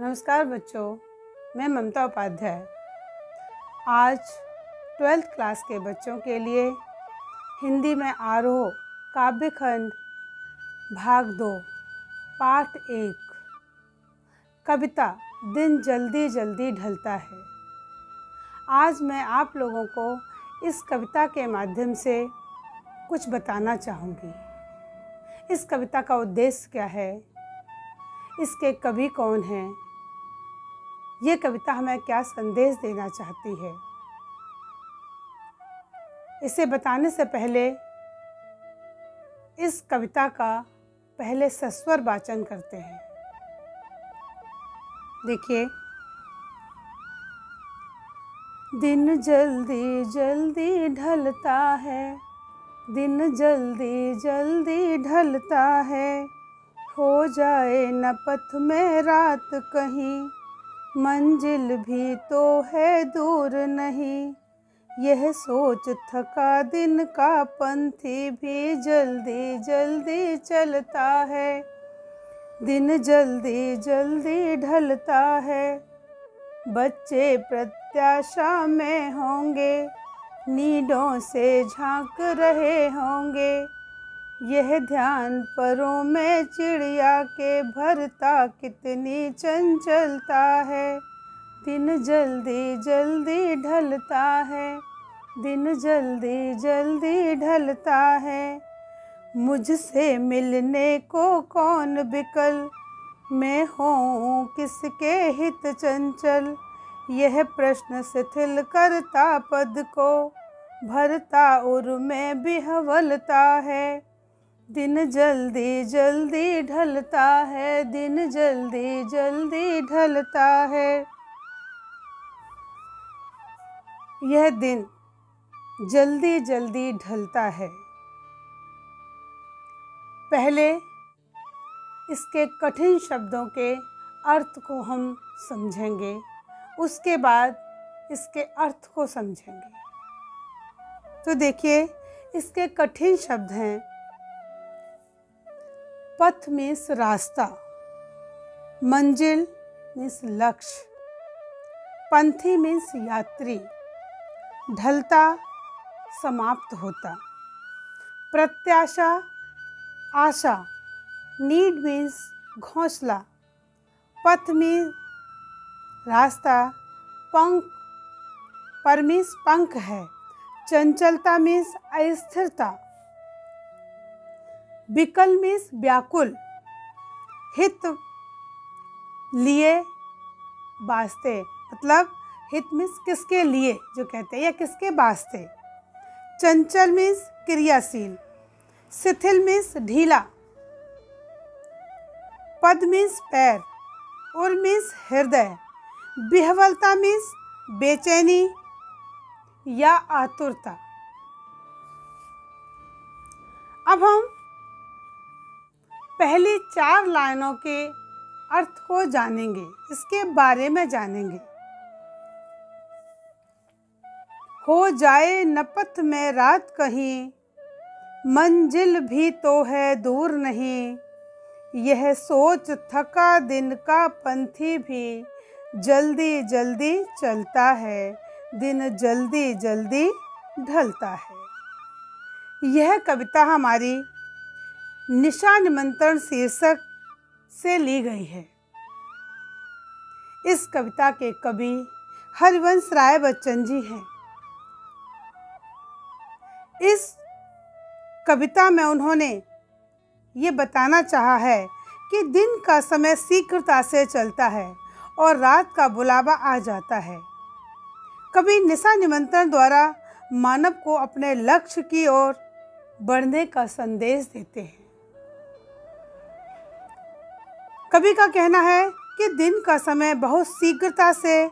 नमस्कार बच्चों, मैं ममता उपाध्याय। आज 12th क्लास के बच्चों के लिए हिंदी में आरोह काव्य खंड भाग 2 पाठ 1 कविता दिन जल्दी जल्दी ढलता है। आज मैं आप लोगों को इस कविता के माध्यम से कुछ बताना चाहूँगी। इस कविता का उद्देश्य क्या है, इसके कवि कौन हैं, ये कविता हमें क्या संदेश देना चाहती है। इसे बताने से पहले इस कविता का पहले सस्वर वाचन करते हैं। देखिए, दिन जल्दी जल्दी ढलता है, दिन जल्दी जल्दी ढलता है, हो जाए न पथ में रात कहीं, मंजिल भी तो है दूर नहीं, यह सोच थका दिन का पंथी भी जल्दी जल्दी चलता है, दिन जल्दी जल्दी ढलता है, बच्चे प्रत्याशा में होंगे, नीडों से झांक रहे होंगे, यह ध्यान परों में चिड़िया के भरता कितनी चंचलता है, दिन जल्दी जल्दी ढलता है, दिन जल्दी जल्दी ढलता है, मुझसे मिलने को कौन बिकल, मैं हूँ किसके हित चंचल, यह प्रश्न शिथिल करता पद को, भरता उर में बिहवलता है, दिन जल्दी जल्दी ढलता है, दिन जल्दी जल्दी ढलता है। यह दिन जल्दी जल्दी ढलता है। पहले इसके कठिन शब्दों के अर्थ को हम समझेंगे, उसके बाद इसके अर्थ को समझेंगे। तो देखिए, इसके कठिन शब्द हैं। पथ मीन्स रास्ता, मंजिल मीन्स लक्ष्य, पंथी मीन्स यात्री, ढलता समाप्त होता, प्रत्याशा आशा, नीड मीन्स घोंसला, पथ मीन्स रास्ता, पंख पर मीन्स पंख है, चंचलता मीन्स अस्थिरता, बिकल मीन्स व्याकुल, हित लिए वास्ते, मतलब हित मीन्स किसके लिए जो कहते हैं या किसके वास्ते, चंचल मीन्स क्रियाशील, शिथिल मीन्स ढीला, पद मीन्स पैर, उर मीन्स हृदय, बिहवलता मीन्स बेचैनी या आतुरता। अब हम पहली 4 लाइनों के अर्थ को जानेंगे, इसके बारे में जानेंगे। हो जाए न पथ में रात कहीं, मंजिल भी तो है दूर नहीं, यह सोच थका दिन का पंथी भी जल्दी जल्दी चलता है, दिन जल्दी जल्दी ढलता है। यह कविता हमारी निशा निमंत्रण शीर्षक से ली गई है। इस कविता के कवि हरिवंश राय बच्चन जी हैं। इस कविता में उन्होंने ये बताना चाहा है कि दिन का समय शीघ्रता से चलता है और रात का बुलावा आ जाता है। कवि निशा निमंत्रण द्वारा मानव को अपने लक्ष्य की ओर बढ़ने का संदेश देते हैं। कवि का कहना है कि दिन का समय बहुत शीघ्रता से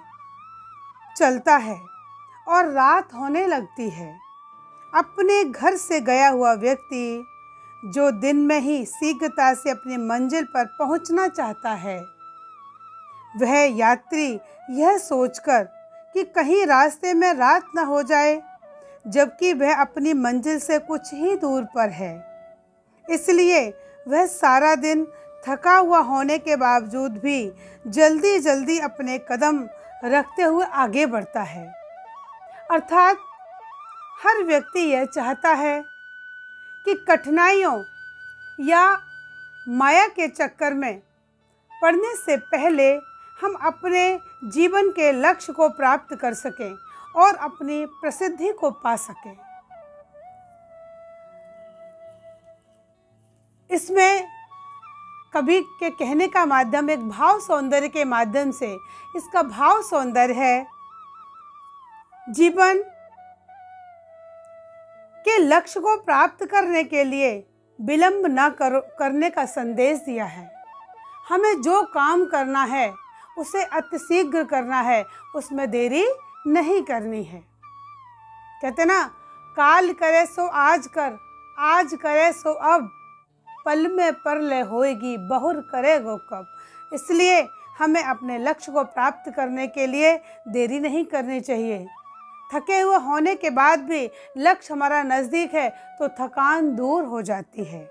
चलता है और रात होने लगती है। अपने घर से गया हुआ व्यक्ति जो दिन में ही शीघ्रता से अपनी मंजिल पर पहुंचना चाहता है, वह यात्री यह सोचकर कि कहीं रास्ते में रात न हो जाए, जबकि वह अपनी मंजिल से कुछ ही दूर पर है, इसलिए वह सारा दिन थका हुआ होने के बावजूद भी जल्दी जल्दी अपने कदम रखते हुए आगे बढ़ता है। अर्थात हर व्यक्ति यह चाहता है कि कठिनाइयों या माया के चक्कर में पड़ने से पहले हम अपने जीवन के लक्ष्य को प्राप्त कर सकें और अपनी प्रसिद्धि को पा सकें। इसमें कवि के कहने का माध्यम एक भाव सौंदर्य के माध्यम से, इसका भाव सौंदर्य है जीवन के लक्ष्य को प्राप्त करने के लिए विलंब न करने का संदेश दिया है। हमें जो काम करना है उसे अतिशीघ्र करना है, उसमें देरी नहीं करनी है। कहते ना, काल करे सो आज कर, आज करे सो अब, पल में परलय होएगी बहुर करेगो कब। इसलिए हमें अपने लक्ष्य को प्राप्त करने के लिए देरी नहीं करनी चाहिए। थके हुए होने के बाद भी लक्ष्य हमारा नज़दीक है तो थकान दूर हो जाती है।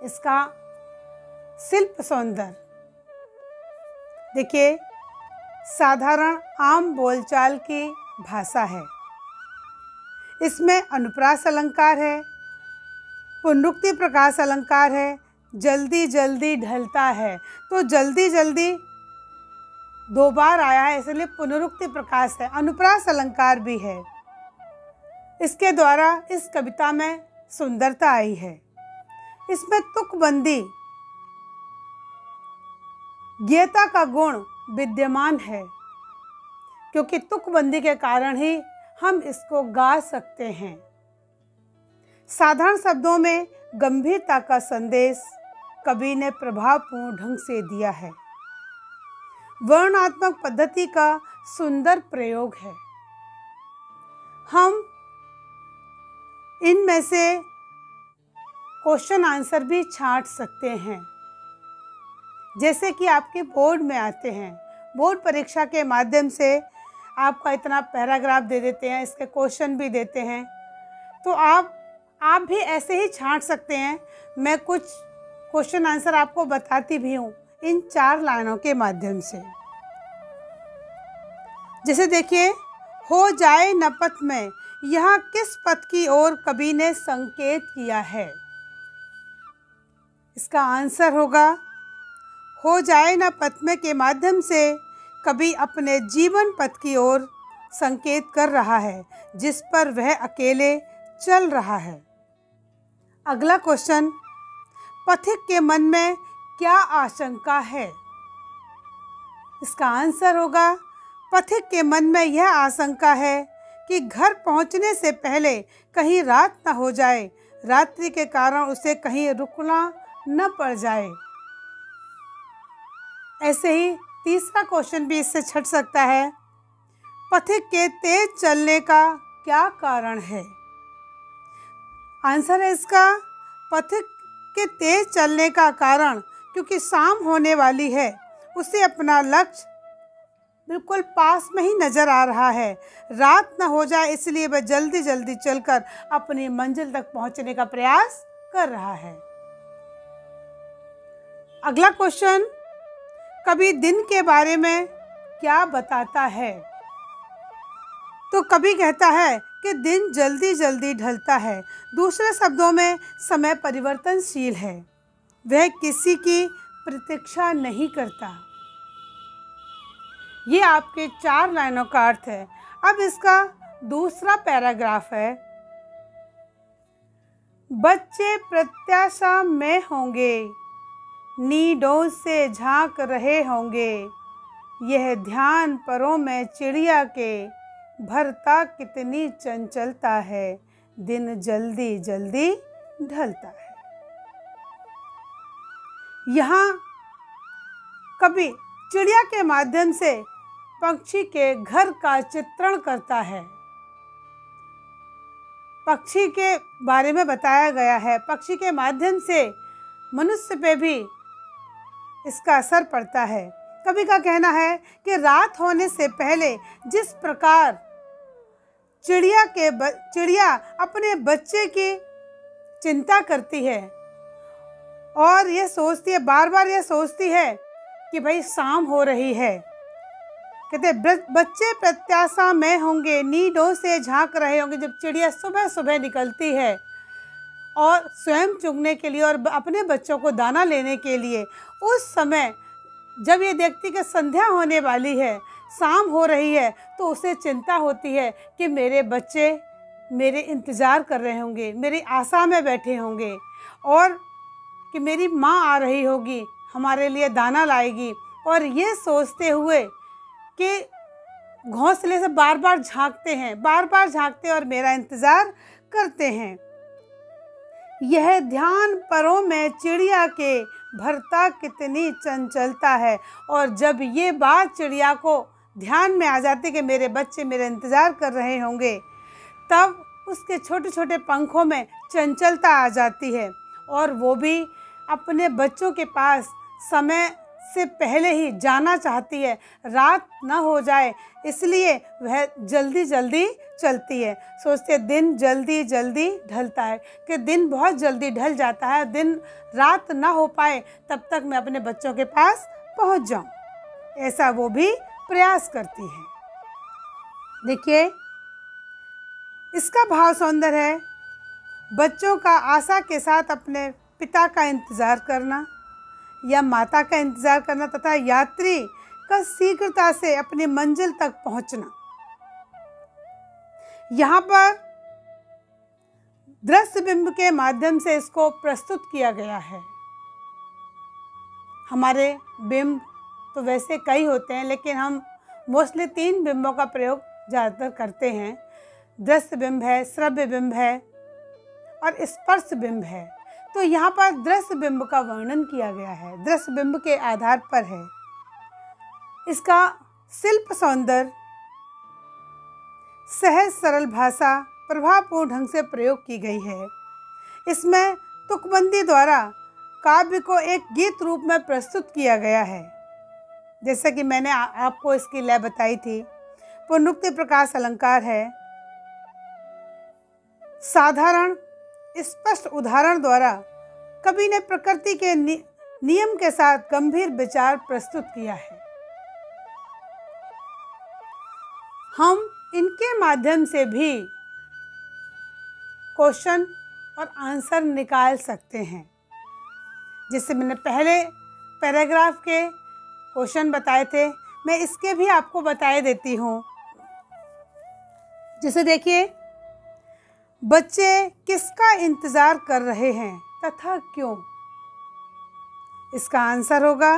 इसका शिल्प सौंदर्य देखिए, साधारण आम बोलचाल की भाषा है। इसमें अनुप्रास अलंकार है, पुनरुक्ति प्रकाश अलंकार है, जल्दी जल्दी ढलता है। तो जल्दी जल्दी दो बार आया है, इसलिए पुनरुक्ति प्रकाश है। अनुप्रास अलंकार भी है। इसके द्वारा इस कविता में सुंदरता आई है। इसमें तुकबंदी ज्ञता का गुण विद्यमान है, क्योंकि तुकबंदी के कारण ही हम इसको गा सकते हैं। साधारण शब्दों में गंभीरता का संदेश कवि ने प्रभावपूर्ण ढंग से दिया है। वर्णनात्मक पद्धति का सुंदर प्रयोग है। हम इनमें से क्वेश्चन आंसर भी छांट सकते हैं, जैसे कि आपके बोर्ड में आते हैं। बोर्ड परीक्षा के माध्यम से आपका इतना पैराग्राफ दे देते हैं, इसके क्वेश्चन भी देते हैं, तो आप भी ऐसे ही छांट सकते हैं। मैं कुछ क्वेश्चन आंसर आपको बताती भी हूँ इन 4 लाइनों के माध्यम से। जैसे देखिए, हो जाए न पथ में, यहाँ किस पथ की ओर कवि ने संकेत किया है? इसका आंसर होगा, हो जाए न पथ में के माध्यम से कवि अपने जीवन पथ की ओर संकेत कर रहा है, जिस पर वह अकेले चल रहा है। अगला क्वेश्चन, पथिक के मन में क्या आशंका है? इसका आंसर होगा, पथिक के मन में यह आशंका है कि घर पहुंचने से पहले कहीं रात न हो जाए, रात्रि के कारण उसे कहीं रुकना न पड़ जाए। ऐसे ही तीसरा क्वेश्चन भी इससे छट सकता है, पथिक के तेज चलने का क्या कारण है? आंसर है इसका, पथिक के तेज चलने का कारण क्योंकि शाम होने वाली है, उसे अपना लक्ष्य बिल्कुल पास में ही नजर आ रहा है। रात न हो जाए इसलिए वह जल्दी जल्दी चलकर अपनी मंजिल तक पहुंचने का प्रयास कर रहा है। अगला क्वेश्चन, कवि दिन के बारे में क्या बताता है? तो कवि कहता है कि दिन जल्दी जल्दी ढलता है। दूसरे शब्दों में समय परिवर्तनशील है, वह किसी की प्रतीक्षा नहीं करता। ये आपके 4 लाइनों का अर्थ है। अब इसका दूसरा पैराग्राफ है, बच्चे प्रत्याशा में होंगे, नीडों से झांक रहे होंगे, यह ध्यान परों में चिड़िया के, भरता कितनी चंचलता है, दिन जल्दी जल्दी ढलता है। यहाँ कवि चिड़िया के माध्यम से पक्षी के घर का चित्रण करता है। पक्षी के बारे में बताया गया है। पक्षी के माध्यम से मनुष्य पे भी इसका असर पड़ता है। कवि का कहना है कि रात होने से पहले जिस प्रकार चिड़िया अपने बच्चे की चिंता करती है और ये सोचती है, बार बार ये सोचती है कि भाई शाम हो रही है। कहते बच्चे प्रत्याशा में होंगे, नींदों से झांक रहे होंगे। जब चिड़िया सुबह सुबह निकलती है और स्वयं चुगने के लिए और अपने बच्चों को दाना लेने के लिए, उस समय जब ये देखती कि संध्या होने वाली है, शाम हो रही है, तो उसे चिंता होती है कि मेरे बच्चे मेरे इंतज़ार कर रहे होंगे, मेरी आशा में बैठे होंगे, और कि मेरी माँ आ रही होगी, हमारे लिए दाना लाएगी। और ये सोचते हुए कि घोंसले से बार बार झांकते हैं, बार बार झांकते और मेरा इंतज़ार करते हैं। यह ध्यान परों में चिड़िया के भरता कितनी चंचलता है। और जब ये बात चिड़िया को ध्यान में आ जाती कि मेरे बच्चे मेरा इंतज़ार कर रहे होंगे, तब उसके छोटे छोटे पंखों में चंचलता आ जाती है और वो भी अपने बच्चों के पास समय से पहले ही जाना चाहती है, रात ना हो जाए, इसलिए वह जल्दी जल्दी चलती है। सोचते हैं दिन जल्दी जल्दी ढलता है, कि दिन बहुत जल्दी ढल जाता है, दिन रात ना हो पाए तब तक मैं अपने बच्चों के पास पहुंच जाऊं, ऐसा वो भी प्रयास करती है। देखिए इसका भाव सौंदर्य है, बच्चों का आशा के साथ अपने पिता का इंतज़ार करना या माता का इंतज़ार करना तथा यात्री का शीघ्रता से अपनी मंजिल तक पहुंचना। यहाँ पर दृश्य बिंब के माध्यम से इसको प्रस्तुत किया गया है। हमारे बिंब तो वैसे कई होते हैं, लेकिन हम मोस्टली 3 बिंबों का प्रयोग ज़्यादातर करते हैं। दृश्य बिंब है, श्रव्य बिंब है और स्पर्श बिंब है। तो यहाँ पर दृश्य बिंब का वर्णन किया गया है, दृश्य बिंब के आधार पर है। इसका शिल्प सौंदर्य, सहज सरल भाषा प्रभावपूर्ण ढंग से प्रयोग की गई है। इसमें तुकबंदी द्वारा काव्य को एक गीत रूप में प्रस्तुत किया गया है, जैसे कि मैंने आपको इसकी लय बताई थी। पुनरुक्ति प्रकाश अलंकार है। साधारण स्पष्ट उदाहरण द्वारा कवि ने प्रकृति के नियम के साथ गंभीर विचार प्रस्तुत किया है। हम इनके माध्यम से भी क्वेश्चन और आंसर निकाल सकते हैं। जैसे मैंने पहले पैराग्राफ के क्वेश्चन बताए थे, मैं इसके भी आपको बताए देती हूँ। जैसे देखिए, बच्चे किसका इंतज़ार कर रहे हैं तथा क्यों? इसका आंसर होगा,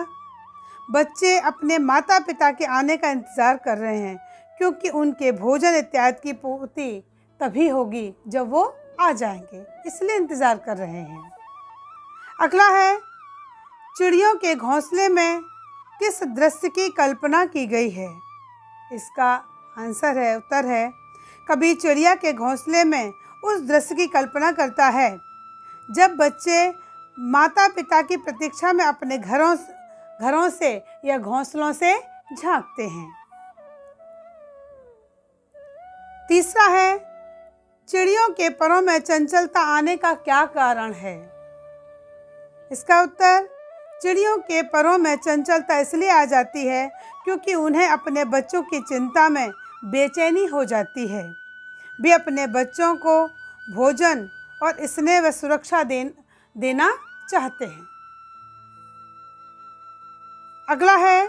बच्चे अपने माता पिता के आने का इंतज़ार कर रहे हैं, क्योंकि उनके भोजन इत्यादि की पूर्ति तभी होगी जब वो आ जाएंगे, इसलिए इंतज़ार कर रहे हैं। अगला है, चिड़ियों के घोंसले में किस दृश्य की कल्पना की गई है? इसका आंसर है, उत्तर है, कभी चिड़िया के घोंसले में उस दृश्य की कल्पना करता है जब बच्चे माता पिता की प्रतीक्षा में अपने घरों से या घोंसलों से झांकते हैं। तीसरा है, चिड़ियों के परों में चंचलता आने का क्या कारण है? इसका उत्तर, चिड़ियों के परों में चंचलता इसलिए आ जाती है क्योंकि उन्हें अपने बच्चों की चिंता में बेचैनी हो जाती है। वे अपने बच्चों को भोजन और स्नेह व सुरक्षा देना चाहते हैं। अगला है,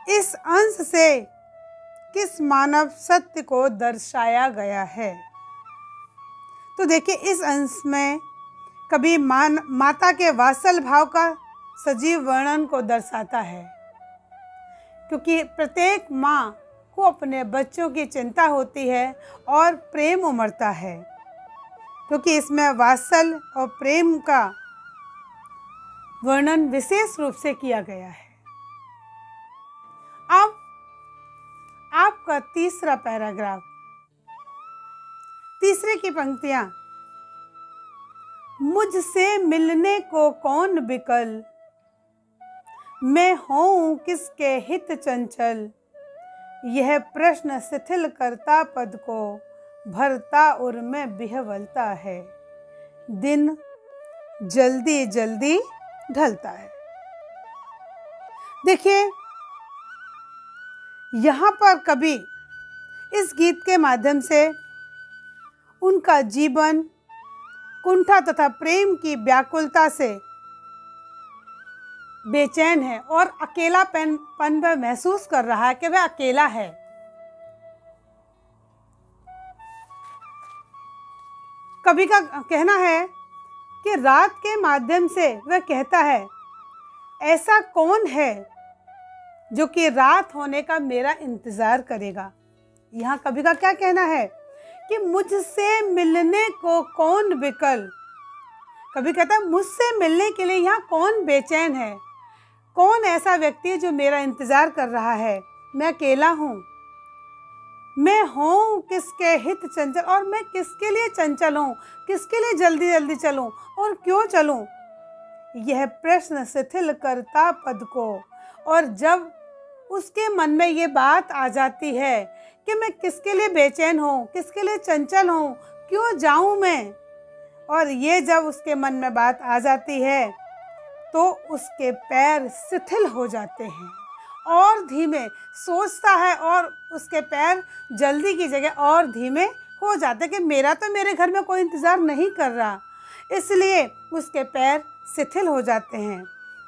इस अंश से किस मानव सत्य को दर्शाया गया है? तो देखिए, इस अंश में कभी माता के वात्सल भाव का सजीव वर्णन को दर्शाता है, क्योंकि प्रत्येक माँ को अपने बच्चों की चिंता होती है और प्रेम उमड़ता है, क्योंकि इसमें वात्सल और प्रेम का वर्णन विशेष रूप से किया गया है। अब आपका तीसरा पैराग्राफ, तीसरे की पंक्तियां, मुझसे मिलने को कौन बिकल, मैं हूँ किसके हित चंचल, यह प्रश्न शिथिल करता पद को, भरता उर में बिहवलता है। दिन जल्दी जल्दी ढलता है। देखिए, यहाँ पर कवि इस गीत के माध्यम से उनका जीवन कुंठा तथा प्रेम की व्याकुलता से बेचैन है और अकेलापन वह महसूस कर रहा है कि वह अकेला है। कवि का कहना है कि रात के माध्यम से वह कहता है, ऐसा कौन है जो कि रात होने का मेरा इंतजार करेगा। यहाँ कवि का क्या कहना है कि मुझसे मिलने को कौन विकल। कवि कहता है, मुझसे मिलने के लिए यहाँ कौन बेचैन है, कौन ऐसा व्यक्ति है जो मेरा इंतजार कर रहा है। मैं अकेला हूँ, मैं हूँ किसके हित चंचल, और मैं किसके लिए चंचल हूँ, किसके लिए जल्दी जल्दी चलूँ और क्यों चलूँ। यह प्रश्न शिथिल करता पद को। और जब उसके मन में ये बात आ जाती है कि मैं किसके लिए बेचैन हूँ, किसके लिए चंचल हूँ, क्यों जाऊँ मैं, और ये जब उसके मन में बात आ जाती है तो उसके पैर शिथिल हो जाते हैं और धीमे सोचता है, और उसके पैर जल्दी की जगह और धीमे हो जाते हैं कि मेरा तो मेरे घर में कोई इंतज़ार नहीं कर रहा, इसलिए उसके पैर शिथिल हो जाते हैं।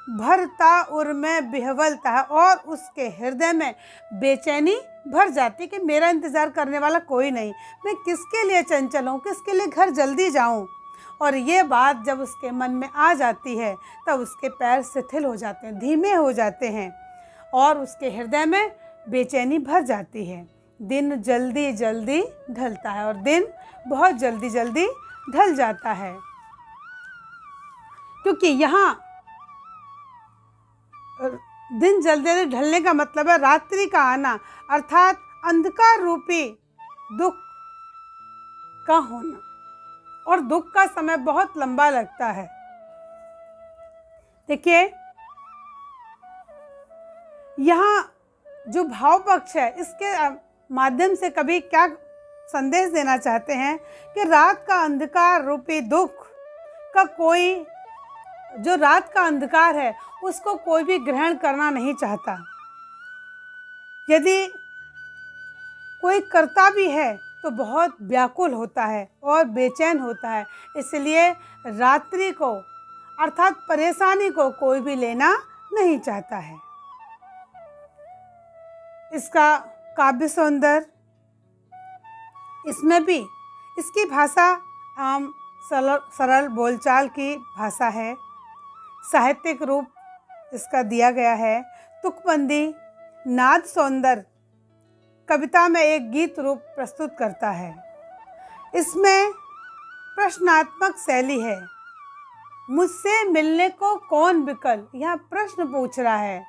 भरता उर में बिहवलता है, और उसके हृदय में बेचैनी भर जाती कि मेरा इंतज़ार करने वाला कोई नहीं, मैं किसके लिए चंचल हूँ, किसके लिए घर जल्दी जाऊँ। और ये बात जब उसके मन में आ जाती है तब उसके पैर शिथिल हो जाते हैं, धीमे हो जाते हैं, और उसके हृदय में बेचैनी भर जाती है। दिन जल्दी जल्दी ढलता है, और दिन बहुत जल्दी जल्दी ढल जाता है, क्योंकि यहाँ दिन जल्दी जल्दी ढलने का मतलब है रात्रि का आना, अर्थात अंधकार रूपी दुख का होना। और दुख का समय बहुत लंबा लगता है। देखिए, यहाँ जो भाव पक्ष है, इसके माध्यम से कवि क्या संदेश देना चाहते हैं कि रात का अंधकार रूपी दुख का कोई, जो रात का अंधकार है उसको कोई भी ग्रहण करना नहीं चाहता। यदि कोई करता भी है तो बहुत व्याकुल होता है और बेचैन होता है, इसलिए रात्रि को अर्थात परेशानी को कोई भी लेना नहीं चाहता है। इसका काव्य सौंदर्य, इसमें भी इसकी भाषा आम सरल बोलचाल की भाषा है। साहित्यिक रूप इसका दिया गया है तुकबंदी, नाद सौंदर्य कविता में एक गीत रूप प्रस्तुत करता है। इसमें प्रश्नात्मक शैली है। मुझसे मिलने को कौन विकल, यहाँ प्रश्न पूछ रहा है,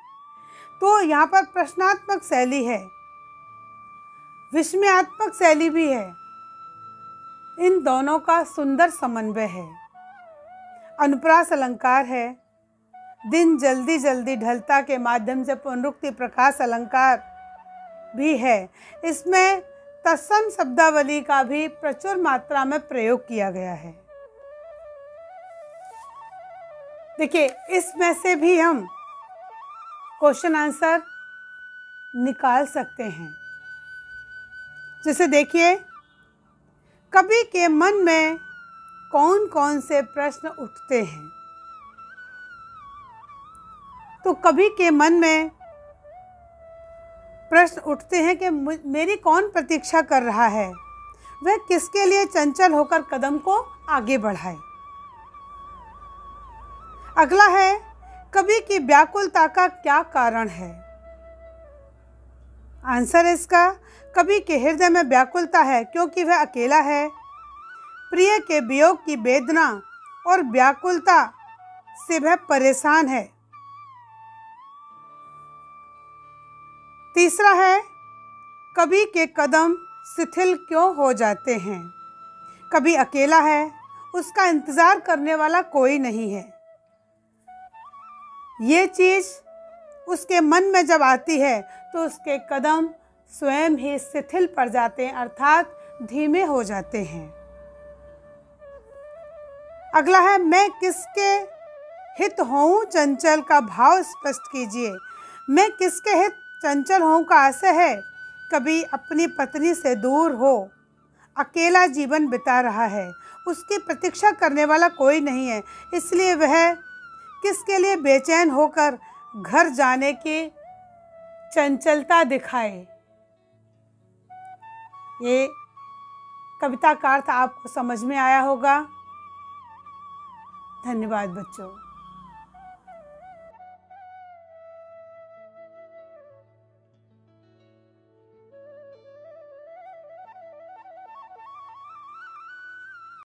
तो यहाँ पर प्रश्नात्मक शैली है, विस्मयात्मक शैली भी है। इन दोनों का सुंदर समन्वय है। अनुप्रास अलंकार है। दिन जल्दी जल्दी ढलता के माध्यम से पुनरुक्ति प्रकाश अलंकार भी है। इसमें तत्सम शब्दावली का भी प्रचुर मात्रा में प्रयोग किया गया है। देखिए, इसमें से भी हम क्वेश्चन आंसर निकाल सकते हैं। जैसे देखिए, कवि के मन में कौन कौन से प्रश्न उठते हैं। तो कवि के मन में प्रश्न उठते हैं कि मेरी कौन प्रतीक्षा कर रहा है, वह किसके लिए चंचल होकर कदम को आगे बढ़ाए। अगला है, कवि की व्याकुलता का क्या कारण है। आंसर है इसका, कवि के हृदय में व्याकुलता है क्योंकि वह अकेला है। प्रिय के वियोग की वेदना और व्याकुलता से वह परेशान है। तीसरा है, कवि के कदम शिथिल क्यों हो जाते हैं। कवि अकेला है, उसका इंतजार करने वाला कोई नहीं है। ये चीज़ उसके मन में जब आती है तो उसके कदम स्वयं ही शिथिल पड़ जाते हैं, अर्थात धीमे हो जाते हैं। अगला है मैं किसके हित होऊं चंचल का भाव स्पष्ट कीजिए। मैं किसके हित चंचल होऊं का आशय है कभी अपनी पत्नी से दूर हो, अकेला जीवन बिता रहा है, उसकी प्रतीक्षा करने वाला कोई नहीं है, इसलिए वह किसके लिए बेचैन होकर घर जाने की चंचलता दिखाए। ये कविता का अर्थ आपको समझ में आया होगा। धन्यवाद बच्चों।